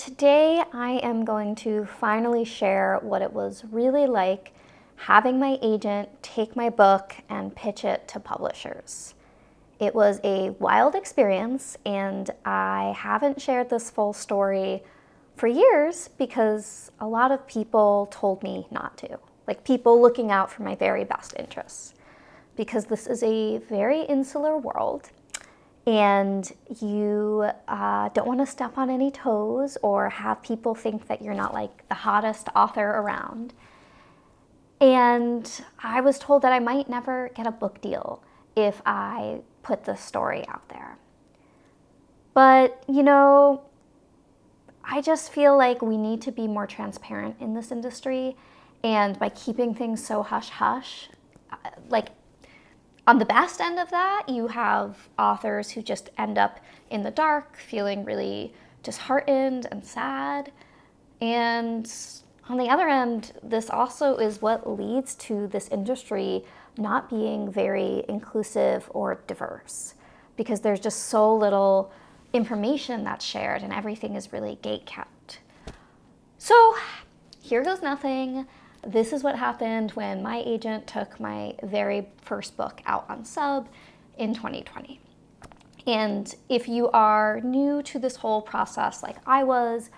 today I am going to finally share what it was really like having my agent take my book and pitch it to publishers. It was a wild experience, and I haven't shared this full story for years because a lot of people told me not to, like people looking out for my very best interests, because this is a very insular world. And you don't want to step on any toes or have people think that you're not like the hottest author around. And I was told that I might never get a book deal if I put this story out there. But, I just feel like we need to be more transparent in this industry. And by keeping things so hush-hush, on the best end of that, you have authors who just end up in the dark, feeling really disheartened and sad. And on the other end, this also is what leads to this industry not being very inclusive or diverse, because there's just so little information that's shared and everything is really gatekept. So here goes nothing. This is what happened when my agent took my very first book out on sub in 2020. And if you are new to this whole process like I was,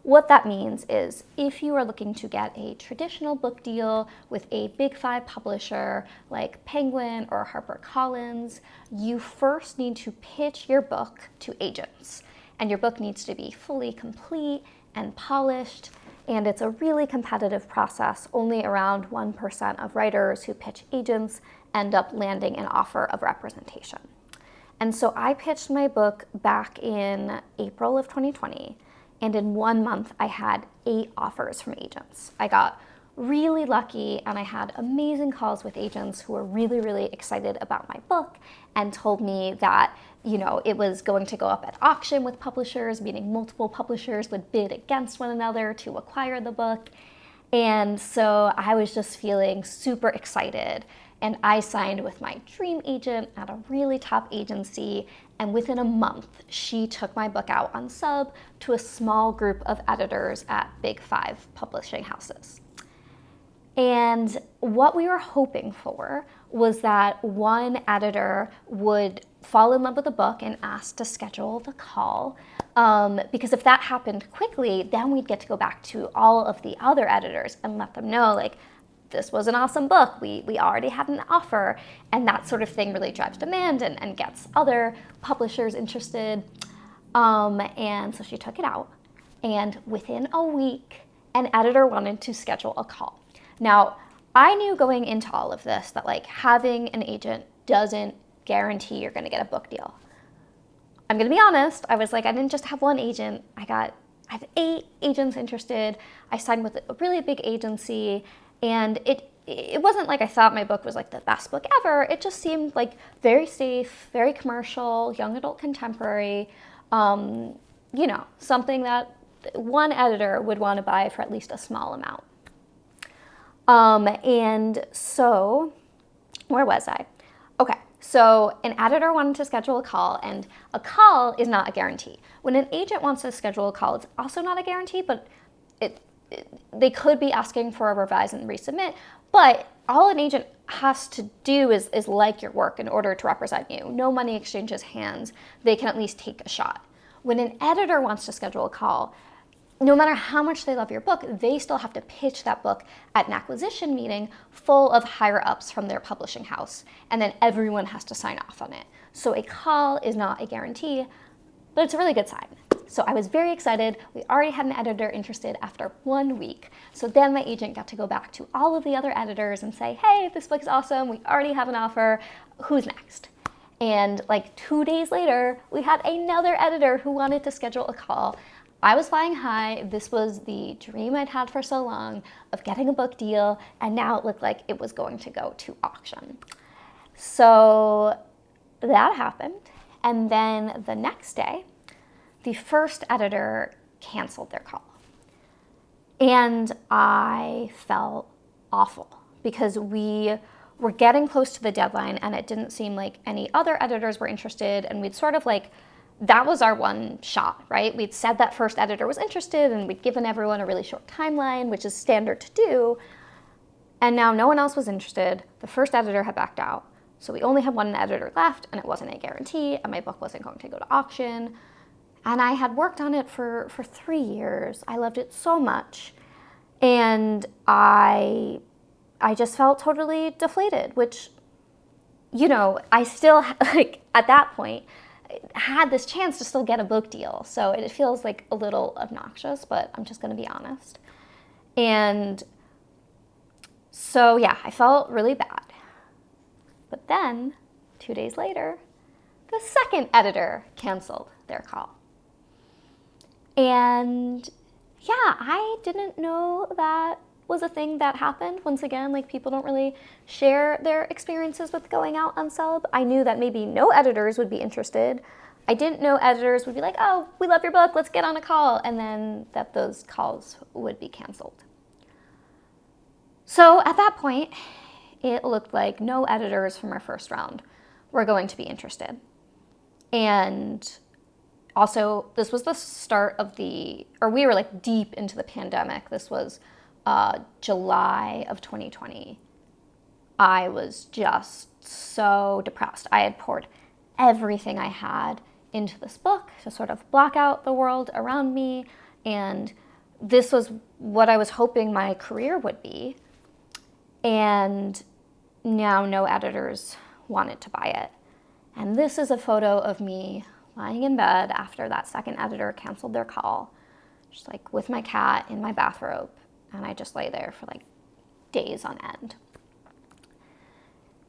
what that means is if you are looking to get a traditional book deal with a big 5 publisher like Penguin or HarperCollins, you first need to pitch your book to agents. And your book needs to be fully complete and polished. And it's a really competitive process. Only around 1% of writers who pitch agents end up landing an offer of representation. And so I pitched my book back in April of 2020. And in 1 month, I had 8 offers from agents. I got really lucky, and I had amazing calls with agents who were really, really excited about my book and told me that it was going to go up at auction with publishers, meaning multiple publishers would bid against one another to acquire the book. And so I was just feeling super excited. And I signed with my dream agent at a really top agency. And within a month, she took my book out on sub to a small group of editors at big 5 publishing houses. And what we were hoping for was that one editor would fall in love with the book and ask to schedule the call. Because if that happened quickly, then we'd get to go back to all of the other editors and let them know, this was an awesome book. We already had an offer. And that sort of thing really drives demand and gets other publishers interested. And so she took it out. And within a week, an editor wanted to schedule a call. Now, I knew going into all of this that having an agent doesn't guarantee you're going to get a book deal. I'm going to be honest. I was I didn't just have one agent. I have 8 agents interested. I signed with a really big agency, and it wasn't like I thought my book was the best book ever. It just seemed very safe, very commercial, young adult contemporary, something that one editor would want to buy for at least a small amount. And so, where was I? Okay, so an editor wanted to schedule a call, and a call is not a guarantee. When an agent wants to schedule a call, it's also not a guarantee, but they could be asking for a revise and resubmit, but all an agent has to do is like your work in order to represent you. No money exchanges hands. They can at least take a shot. When an editor wants to schedule a call, no matter how much they love your book, they still have to pitch that book at an acquisition meeting full of higher ups from their publishing house, and then everyone has to sign off on it. So a call is not a guarantee, but it's a really good sign. So I was very excited. We already had an editor interested after 1 week. So then my agent got to go back to all of the other editors and say, hey, this book is awesome. We already have an offer. Who's next? And 2 days later, we had another editor who wanted to schedule a call. I was flying high. This was the dream I'd had for so long of getting a book deal, and now it looked like it was going to go to auction. So that happened, and then the next day, the first editor canceled their call. And I felt awful because we were getting close to the deadline, and it didn't seem like any other editors were interested, and we'd sort of that was our one shot, right? We'd said that first editor was interested and we'd given everyone a really short timeline, which is standard to do. And now no one else was interested. The first editor had backed out. So we only had one editor left, and it wasn't a guarantee, and my book wasn't going to go to auction. And I had worked on it for 3 years. I loved it so much. And I just felt totally deflated, which, you know, I still, like, at that point, had this chance to still get a book deal. So it feels like a little obnoxious, but I'm just going to be honest. And so, yeah, I felt really bad. But then, 2 days later, the second editor canceled their call. And yeah, I didn't know that was a thing that happened. Once again, like, people don't really share their experiences with going out on sub. I knew that maybe no editors would be interested. I didn't know editors would be like, oh, we love your book, let's get on a call, and then that those calls would be canceled. So at that point, it looked like no editors from our first round were going to be interested. And also, this was the start of we were like deep into the pandemic. This was July of 2020. I was just so depressed. I had poured everything I had into this book to sort of block out the world around me. And this was what I was hoping my career would be. And now no editors wanted to buy it. And this is a photo of me lying in bed after that second editor canceled their call, just like with my cat in my bathrobe. And I just lay there for like days on end.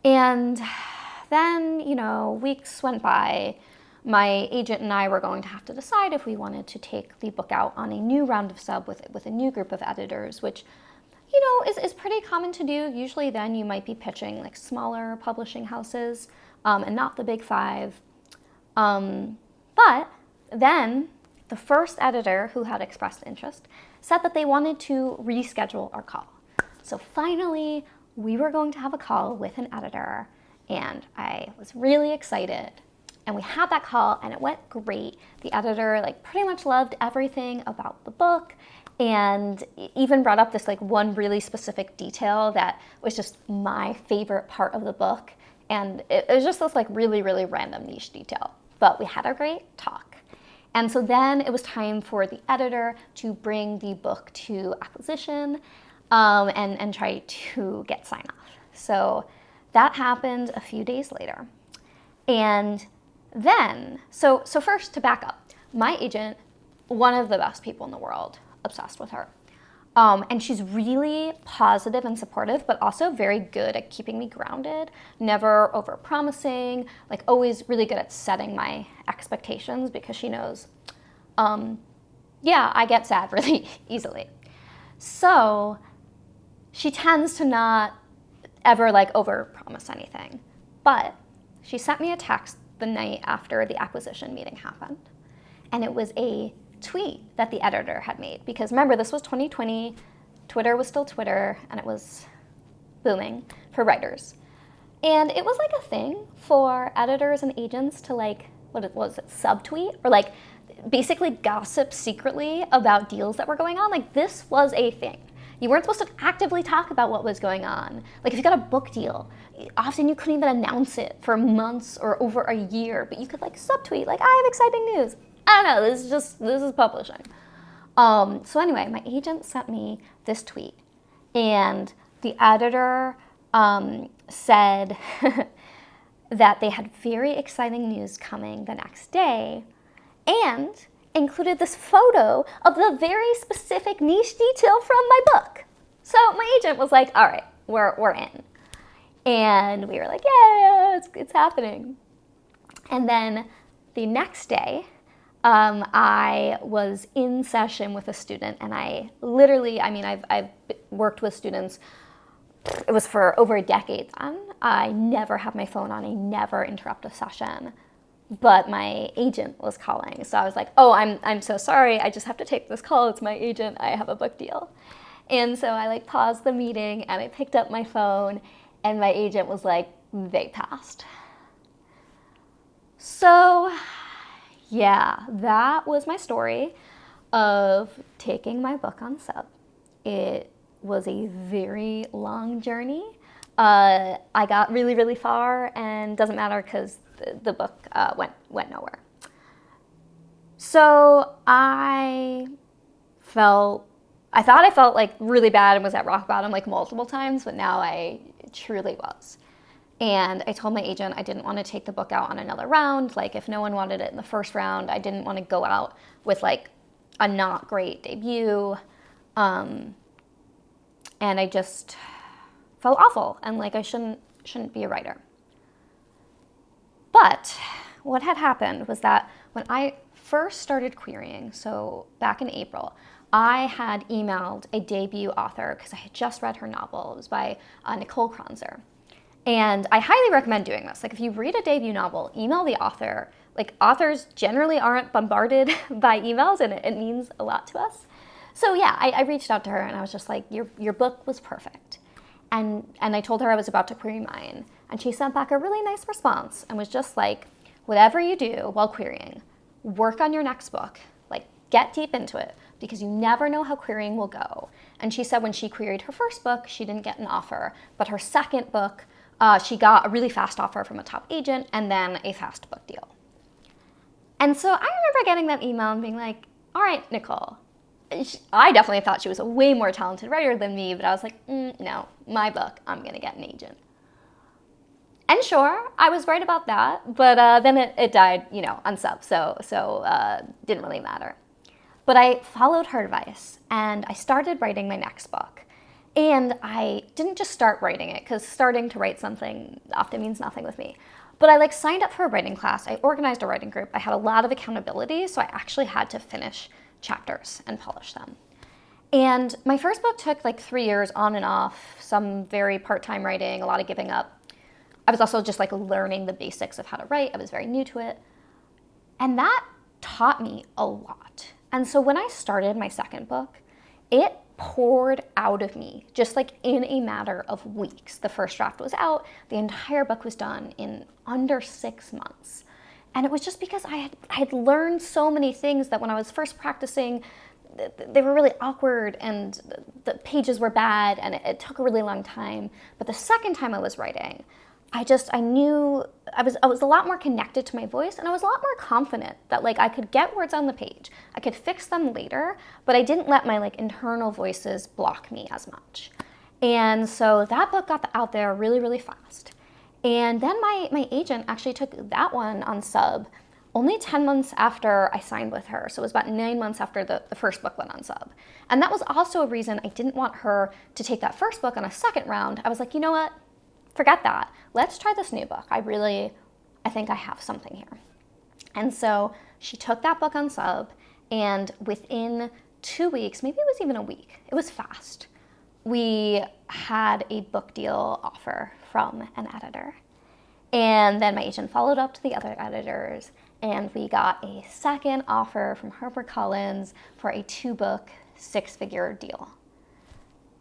And then, you know, weeks went by. My agent and I were going to have to decide if we wanted to take the book out on a new round of sub with a new group of editors, which, you know, is pretty common to do. Usually then you might be pitching like smaller publishing houses and not the big five. But then the first editor who had expressed interest said that they wanted to reschedule our call. So finally, we were going to have a call with an editor, and I was really excited. And we had that call, and it went great. The editor like pretty much loved everything about the book, and even brought up this like one really specific detail that was just my favorite part of the book. And it was just this like really, really random niche detail. But we had a great talk. And so then it was time for the editor to bring the book to acquisition and try to get sign off. So that happened a few days later. And then, so first to back up, my agent, one of the best people in the world, obsessed with her. And she's really positive and supportive, but also very good at keeping me grounded, never over-promising, like always really good at setting my expectations because she knows, yeah, I get sad really easily. So she tends to not ever like over-promise anything. But she sent me a text the night after the acquisition meeting happened. And it was a tweet that the editor had made, because remember, this was 2020, Twitter was still Twitter, and it was booming for writers. And it was like a thing for editors and agents to like, what was it, subtweet, or like basically gossip secretly about deals that were going on. Like, this was a thing. You weren't supposed to actively talk about what was going on. Like, if you got a book deal, often you couldn't even announce it for months or over a year, but you could like subtweet, like, I have exciting news. I don't know, this is publishing. So anyway, my agent sent me this tweet, and the editor said that they had very exciting news coming the next day, and included this photo of the very specific niche detail from my book. So my agent was like, all right, we're in. And we were like, yeah, it's happening. And then the next day, I was in session with a student, and I literally, I mean, I've worked with students, it was for over a decade then. I never have my phone on, I never interrupt a session, but my agent was calling. So I was like, oh, I'm so sorry, I just have to take this call, it's my agent, I have a book deal. And so I like paused the meeting, and I picked up my phone, and my agent was like, they passed. So Yeah, that was my story of taking my book on sub. It was a very long journey. I got really, really far, and doesn't matter because the book went nowhere. So I thought I felt like really bad and was at rock bottom like multiple times, but now I truly was. And I told my agent I didn't want to take the book out on another round. Like, if no one wanted it in the first round, I didn't want to go out with like a not great debut. And I just felt awful and like I shouldn't be a writer. But what had happened was that when I first started querying, so back in April, I had emailed a debut author because I had just read her novel. It was by Nicole Kronzer. And I highly recommend doing this. Like, if you read a debut novel, email the author. Like, authors generally aren't bombarded by emails, and it means a lot to us. So yeah, I reached out to her and I was just like, your book was perfect. And I told her I was about to query mine. And she sent back a really nice response and was just like, whatever you do while querying, work on your next book. Like, get deep into it, because you never know how querying will go. And she said when she queried her first book, she didn't get an offer, but her second book, she got a really fast offer from a top agent and then a fast book deal. And so I remember getting that email and being like, all right, Nicole. I definitely thought she was a way more talented writer than me, but I was like, no, my book, I'm going to get an agent. And sure, I was right about that, but then it died, on sub, so didn't really matter. But I followed her advice, and I started writing my next book. And I didn't just start writing it, because starting to write something often means nothing with me. But I signed up for a writing class. I organized a writing group. I had a lot of accountability, so I actually had to finish chapters and polish them. And my first book took 3 years on and off, some very part-time writing, a lot of giving up. I was also just learning the basics of how to write. I was very new to it. And that taught me a lot. And so when I started my second book, it poured out of me just in a matter of weeks. The first draft was out. The entire book was done in under 6 months. And it was just because I had learned so many things that when I was first practicing, they were really awkward and the pages were bad and it took a really long time. But the second time I was writing, I knew I was a lot more connected to my voice, and I was a lot more confident that I could get words on the page. I could fix them later, but I didn't let my internal voices block me as much. And so that book got out there really, really fast. And then my agent actually took that one on sub only 10 months after I signed with her. So it was about 9 months after the first book went on sub. And that was also a reason I didn't want her to take that first book on a second round. I was like, you know what? Forget that. Let's try this new book. I think I have something here. And so she took that book on sub, and within 2 weeks, maybe it was even a week, it was fast, we had a book deal offer from an editor. And then my agent followed up to the other editors, and we got a second offer from HarperCollins for a 2-book, 6-figure deal.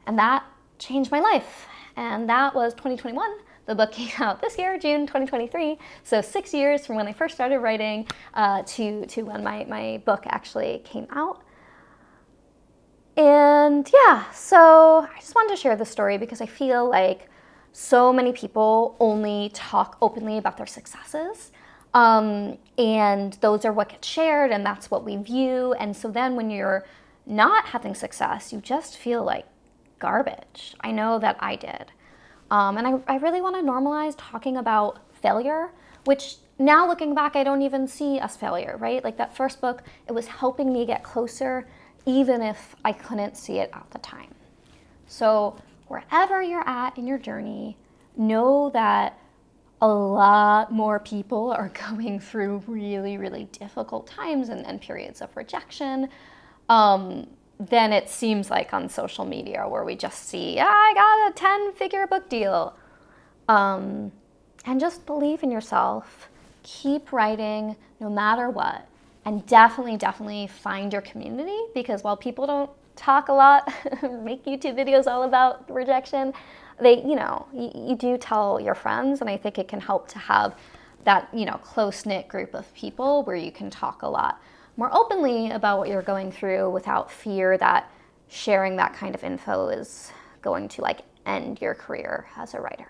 And that changed my life. And that was 2021. The book came out this year, June 2023. So 6 years from when I first started writing to when my book actually came out. And yeah, so I just wanted to share this story because I feel like so many people only talk openly about their successes. And those are what gets shared, and that's what we view. And so then when you're not having success, you just feel like garbage. I know that I did. And I really want to normalize talking about failure, which now looking back, I don't even see as failure, right? That first book, it was helping me get closer, even if I couldn't see it at the time. So wherever you're at in your journey, know that a lot more people are going through really, really difficult times and periods of rejection. Than it seems like on social media, where we just see, I got a 10-figure book deal. And just believe in yourself. Keep writing no matter what. And definitely find your community, because while people don't talk a lot, make YouTube videos all about rejection, you do tell your friends, and I think it can help to have that, you know, close-knit group of people where you can talk a lot more openly about what you're going through without fear that sharing that kind of info is going to like end your career as a writer.